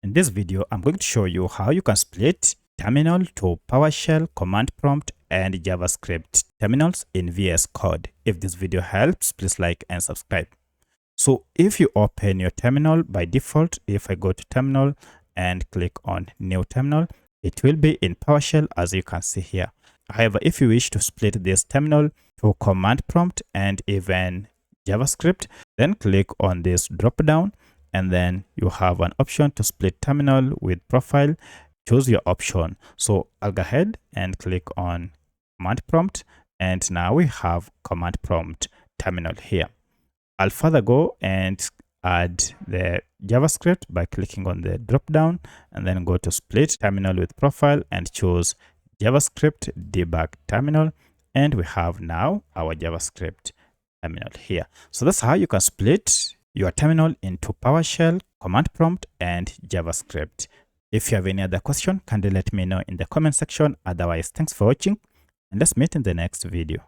In this video, I'm going to show you how you can split terminal to PowerShell, Command Prompt, and JavaScript terminals in VS Code. If this video helps, please like and subscribe. So if you open your terminal by default, if I go to terminal and click on new terminal, it will be in PowerShell as you can see here. However, if you wish to split this terminal to Command Prompt and even JavaScript, then click on this drop down, and then you have an option to split terminal with profile. Choose your option. So I'll go ahead and click on Command Prompt, and now we have Command Prompt terminal here. I'll further go and add the JavaScript by clicking on the drop down and then go to split terminal with profile and choose JavaScript debug terminal, and we have now our JavaScript terminal here. So that's how you can split your terminal into PowerShell, Command Prompt, and JavaScript. If you have any other question, kindly let me know in the comment section. Otherwise, thanks for watching, and let's meet in the next video.